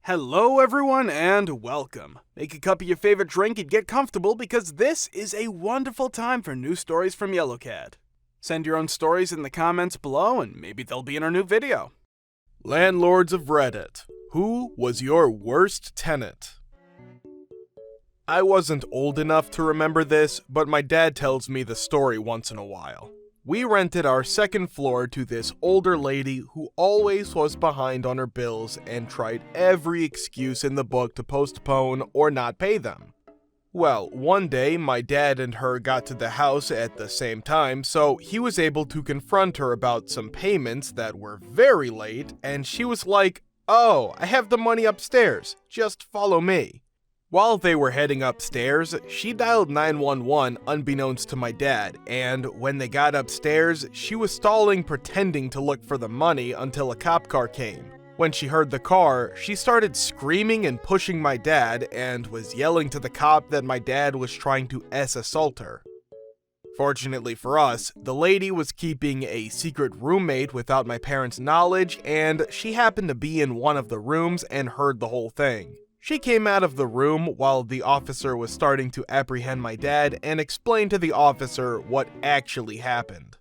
Hello everyone and welcome. Make a cup of your favorite drink and get comfortable because this is a wonderful time for new stories from Yellowcat. Send your own stories in the comments below and maybe they'll be in our new video. Landlords of Reddit. Who was your worst tenant? I wasn't old enough to remember this, but my dad tells me the story once in a while. We rented our second floor to this older lady who always was behind on her bills and tried every excuse in the book to postpone or not pay them. Well, one day my dad and her got to the house at the same time, so he was able to confront her about some payments that were very late, and she was like, "Oh, I have the money upstairs, just follow me." While they were heading upstairs, she dialed 911 unbeknownst to my dad, and when they got upstairs, she was stalling pretending to look for the money until a cop car came. When she heard the car, she started screaming and pushing my dad and was yelling to the cop that my dad was trying to assault her. Fortunately for us, the lady was keeping a secret roommate without my parents' knowledge, and she happened to be in one of the rooms and heard the whole thing. She came out of the room while the officer was starting to apprehend my dad and explained to the officer what actually happened.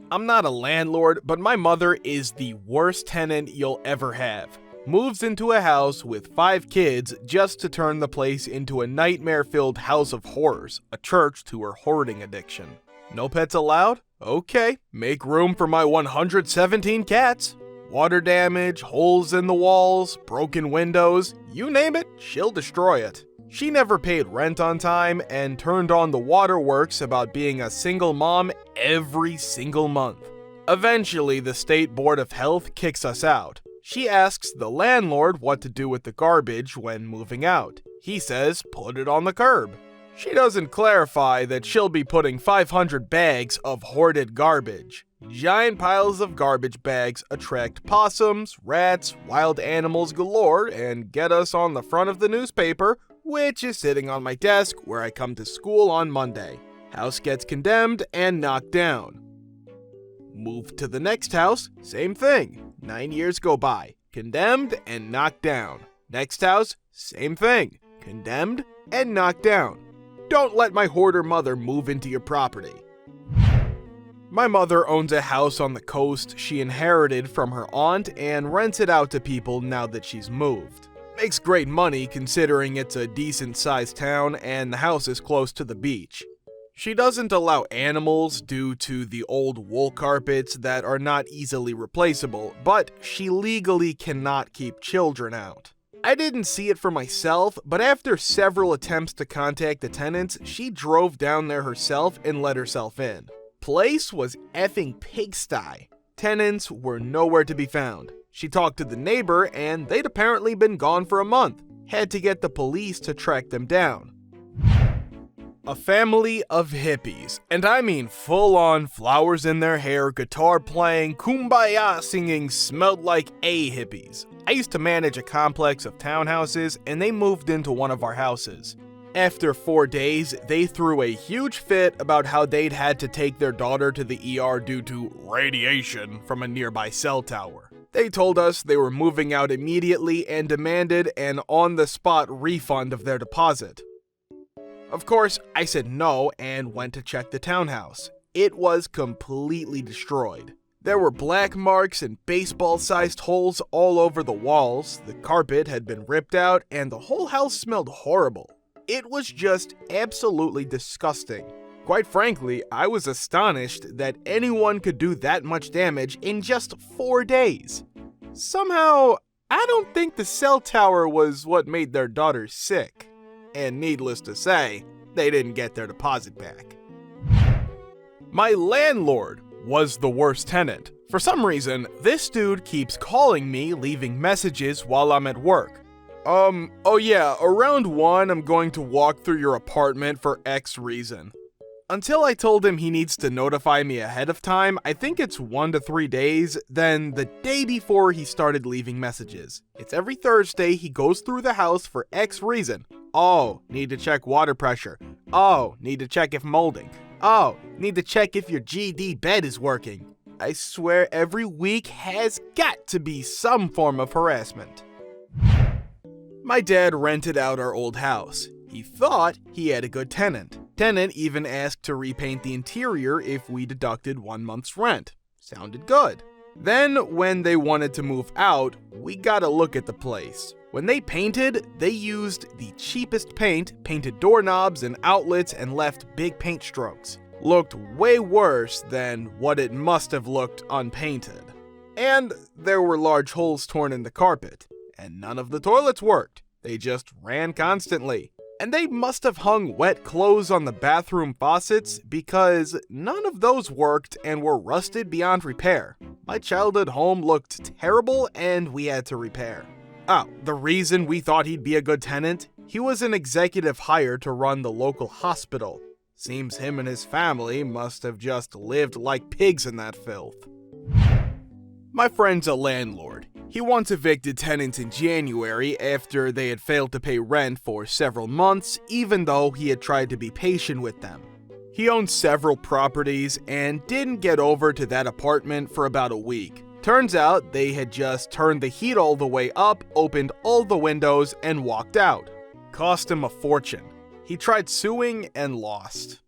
I'm not a landlord, but my mother is the worst tenant you'll ever have. Moves into a house with 5 kids just to turn the place into a nightmare-filled house of horrors, a church to her hoarding addiction. No pets allowed? Okay, make room for my 117 cats. Water damage, holes in the walls, broken windows, you name it, she'll destroy it. She never paid rent on time and turned on the waterworks about being a single mom every single month. Eventually, the State Board of Health kicks us out. She asks the landlord what to do with the garbage when moving out. He says, put it on the curb. She doesn't clarify that she'll be putting 500 bags of hoarded garbage. Giant piles of garbage bags attract possums, rats, wild animals galore, and get us on the front of the newspaper, which is sitting on my desk where I come to school on Monday. House gets condemned and knocked down. Move to the next house, same thing. 9 years go by. Condemned and knocked down. Next house, same thing. Condemned and knocked down. Don't let my hoarder mother move into your property. My mother owns a house on the coast she inherited from her aunt and rents it out to people now that she's moved. Makes great money considering it's a decent-sized town and the house is close to the beach. She doesn't allow animals due to the old wool carpets that are not easily replaceable, but she legally cannot keep children out. I didn't see it for myself, but after several attempts to contact the tenants, she drove down there herself and let herself in. Place was effing pigsty. Tenants were nowhere to be found. She talked to the neighbor and they'd apparently been gone for a month. Had to get the police to track them down. A family of hippies, and I mean full-on flowers in their hair, guitar playing, kumbaya singing, smelled like A hippies. I used to manage a complex of townhouses and they moved into one of our houses. After 4 days, they threw a huge fit about how they'd had to take their daughter to the ER due to radiation from a nearby cell tower. They told us they were moving out immediately and demanded an on-the-spot refund of their deposit. Of course, I said no and went to check the townhouse. It was completely destroyed. There were black marks and baseball-sized holes all over the walls, the carpet had been ripped out, and the whole house smelled horrible. It was just absolutely disgusting. Quite frankly, I was astonished that anyone could do that much damage in just 4 days. Somehow, I don't think the cell tower was what made their daughter sick. And needless to say, they didn't get their deposit back. My landlord was the worst tenant. For some reason, this dude keeps calling me, leaving messages while I'm at work. Oh yeah, around 1 I'm going to walk through your apartment for X reason. Until I told him he needs to notify me ahead of time, I think it's 1 to 3 days, then the day before he started leaving messages. It's every Thursday he goes through the house for X reason. Oh, need to check water pressure. Oh, need to check if molding. Oh, need to check if your GD bed is working. I swear every week has got to be some form of harassment. My dad rented out our old house. He thought he had a good tenant. Tenant even asked to repaint the interior if we deducted 1 month's rent. Sounded good. Then, when they wanted to move out, we got a look at the place. When they painted, they used the cheapest paint, painted doorknobs and outlets, and left big paint strokes. Looked way worse than what it must have looked unpainted. And there were large holes torn in the carpet, and none of the toilets worked. They just ran constantly. And they must have hung wet clothes on the bathroom faucets because none of those worked and were rusted beyond repair. My childhood home looked terrible and we had to repair. Oh, the reason we thought he'd be a good tenant? He was an executive hired to run the local hospital. Seems him and his family must have just lived like pigs in that filth. My friend's a landlord. He once evicted tenants in January after they had failed to pay rent for several months, even though he had tried to be patient with them. He owned several properties and didn't get over to that apartment for about a week. Turns out they had just turned the heat all the way up, opened all the windows, and walked out. Cost him a fortune. He tried suing and lost.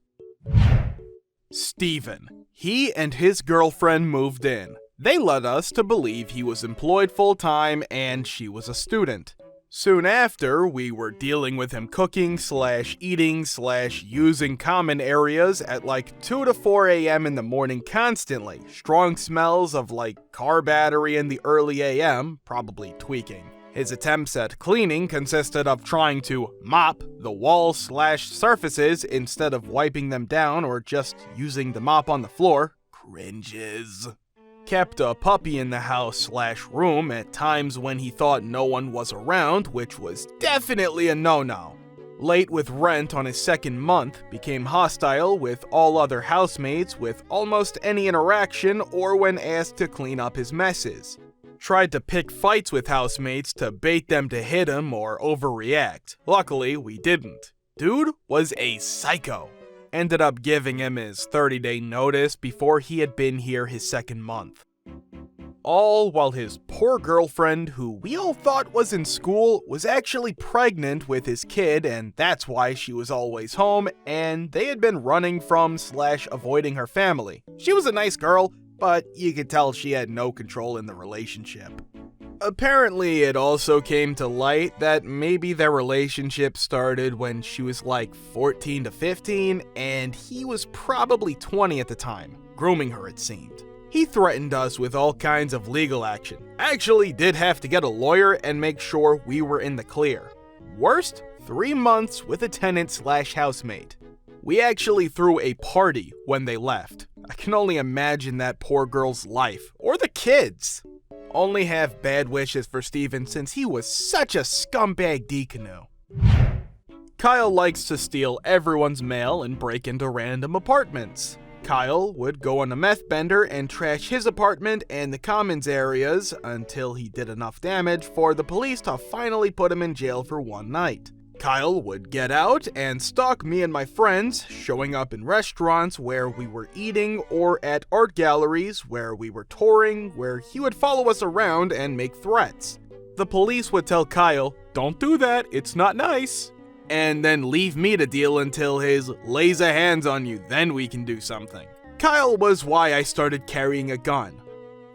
Steven. He and his girlfriend moved in. They led us to believe he was employed full-time and she was a student. Soon after, we were dealing with him cooking/eating/using common areas at like 2 to 4 a.m. in the morning constantly. Strong smells of like car battery in the early a.m., probably tweaking. His attempts at cleaning consisted of trying to mop the walls/surfaces instead of wiping them down or just using the mop on the floor. Cringes. Kept a puppy in the house/room at times when he thought no one was around, which was definitely a no-no. Late with rent on his second month, became hostile with all other housemates with almost any interaction or when asked to clean up his messes. Tried to pick fights with housemates to bait them to hit him or overreact. Luckily, we didn't. Dude was a psycho. Ended up giving him his 30-day notice before he had been here his second month. All while his poor girlfriend, who we all thought was in school, was actually pregnant with his kid, and that's why she was always home, and they had been running from/avoiding her family. She was a nice girl, but you could tell she had no control in the relationship. Apparently, it also came to light that maybe their relationship started when she was like 14 to 15, and he was probably 20 at the time, grooming her it seemed. He threatened us with all kinds of legal action. Actually did have to get a lawyer and make sure we were in the clear. Worst, 3 months with a tenant/housemate. We actually threw a party when they left. I can only imagine that poor girl's life, or the kids. Only have bad wishes for Steven since he was such a scumbag D-canoe. Kyle likes to steal everyone's mail and break into random apartments. Kyle would go on a meth bender and trash his apartment and the commons areas until he did enough damage for the police to finally put him in jail for 1 night. Kyle would get out and stalk me and my friends, showing up in restaurants where we were eating or at art galleries where we were touring, where he would follow us around and make threats. The police would tell Kyle, "Don't do that, it's not nice," and then leave me to deal until his "lays a hands on you, then we can do something." Kyle was why I started carrying a gun.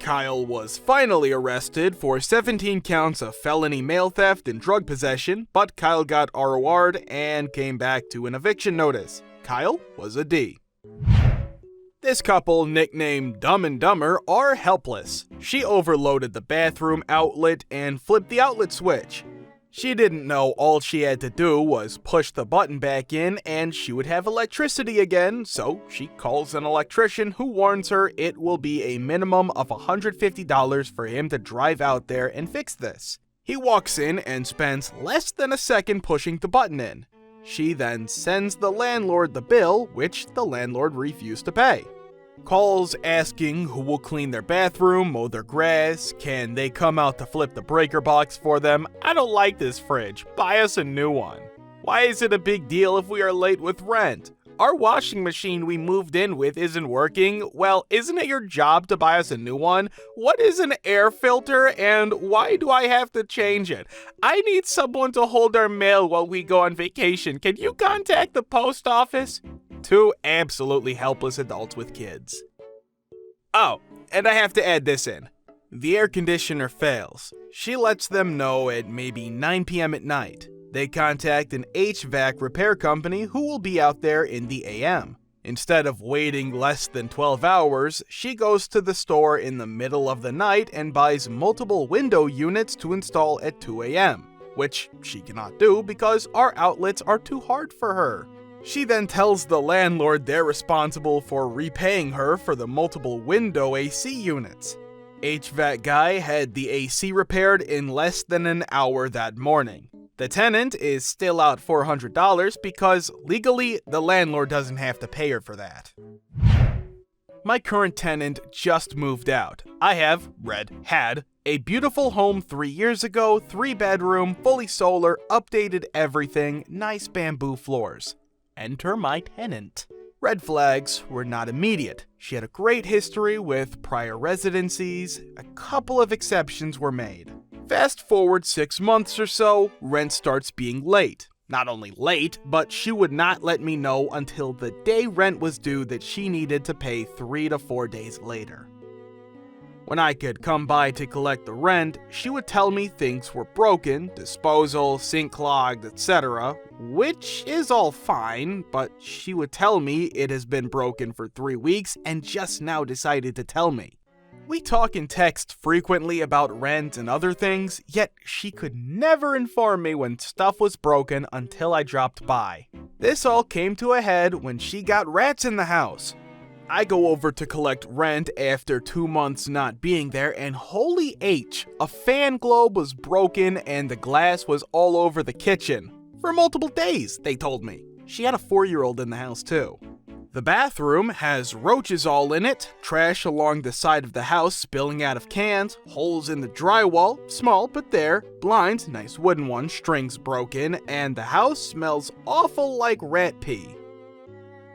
Kyle was finally arrested for 17 counts of felony mail theft and drug possession, but Kyle got ROR'd and came back to an eviction notice. Kyle was a D. This couple, nicknamed Dumb and Dumber, are helpless. She overloaded the bathroom outlet and flipped the outlet switch. She didn't know all she had to do was push the button back in and she would have electricity again, so she calls an electrician who warns her it will be a minimum of $150 for him to drive out there and fix this. He walks in and spends less than a second pushing the button in. She then sends the landlord the bill, which the landlord refused to pay. Calls asking who will clean their bathroom, mow their grass, can they come out to flip the breaker box for them? I don't like this fridge, buy us a new one. Why is it a big deal if we are late with rent? Our washing machine we moved in with isn't working. Well, isn't it your job to buy us a new one? What is an air filter and why do I have to change it? I need someone to hold our mail while we go on vacation. Can you contact the post office? Two absolutely helpless adults with kids. Oh, and I have to add this in. The air conditioner fails. She lets them know at maybe 9 p.m. at night. They contact an HVAC repair company who will be out there in the AM. Instead of waiting less than 12 hours, she goes to the store in the middle of the night and buys multiple window units to install at 2 a.m., which she cannot do because our outlets are too hard for her. She then tells the landlord they're responsible for repaying her for the multiple window AC units. HVAC guy had the AC repaired in less than an hour that morning. The tenant is still out $400 because legally the landlord doesn't have to pay her for that. My current tenant just moved out. I have, had, a beautiful home 3 years ago, 3-bedroom, fully solar, updated everything, nice bamboo floors. Enter my tenant. Red flags were not immediate. She had a great history with prior residencies. A couple of exceptions were made. Fast forward 6 months or so, rent starts being late. Not only late, but she would not let me know until the day rent was due that she needed to pay 3 to 4 days later. When I could come by to collect the rent, she would tell me things were broken, disposal, sink clogged, etc., which is all fine, but she would tell me it has been broken for 3 weeks and just now decided to tell me. We talk and text frequently about rent and other things, yet she could never inform me when stuff was broken until I dropped by. This all came to a head when she got rats in the house. I go over to collect rent after 2 months not being there, and holy H, a fan globe was broken and the glass was all over the kitchen. For multiple days, they told me. She had a 4-year-old in the house too. The bathroom has roaches all in it, trash along the side of the house spilling out of cans, holes in the drywall, small but there, blinds, nice wooden ones, strings broken, and the house smells awful like rat pee.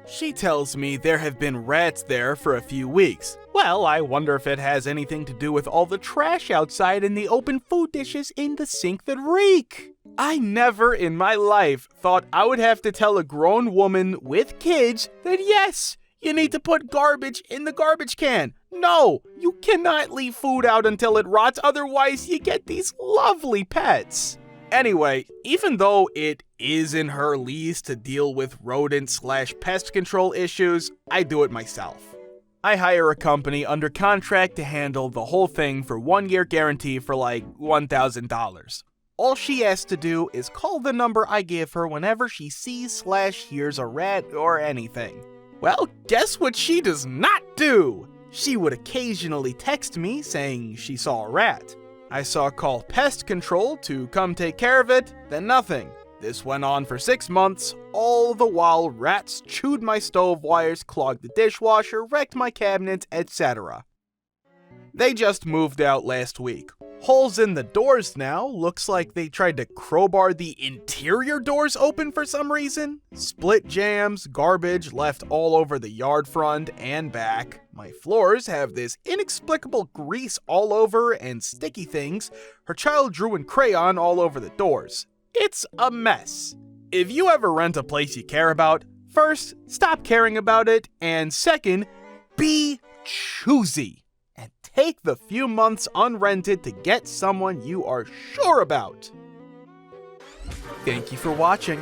She tells me there have been rats there for a few weeks. Well, I wonder if it has anything to do with all the trash outside and the open food dishes in the sink that reek. I never in my life thought I would have to tell a grown woman with kids that yes, you need to put garbage in the garbage can. No, you cannot leave food out until it rots, otherwise you get these lovely pets. Anyway, even though it is in her lease to deal with rodent/pest control issues, I do it myself. I hire a company under contract to handle the whole thing for 1-year guarantee for like $1,000. All she has to do is call the number I give her whenever she sees/hears a rat or anything. Well, guess what she does not do? She would occasionally text me saying she saw a rat. I saw call pest control to come take care of it, then nothing. This went on for 6 months, all the while rats chewed my stove wires, clogged the dishwasher, wrecked my cabinets, etc. They just moved out last week. Holes in the doors now, looks like they tried to crowbar the interior doors open for some reason. Split jams, garbage left all over the yard front and back. My floors have this inexplicable grease all over and sticky things her child drew in crayon all over the doors. It's a mess. If you ever rent a place you care about, first, stop caring about it, and second, be choosy. And take the few months unrented to get someone you are sure about. Thank you for watching.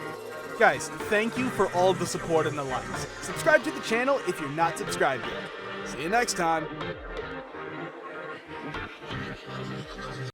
Guys, thank you for all the support and the likes. Subscribe to the channel if you're not subscribed yet. See you next time.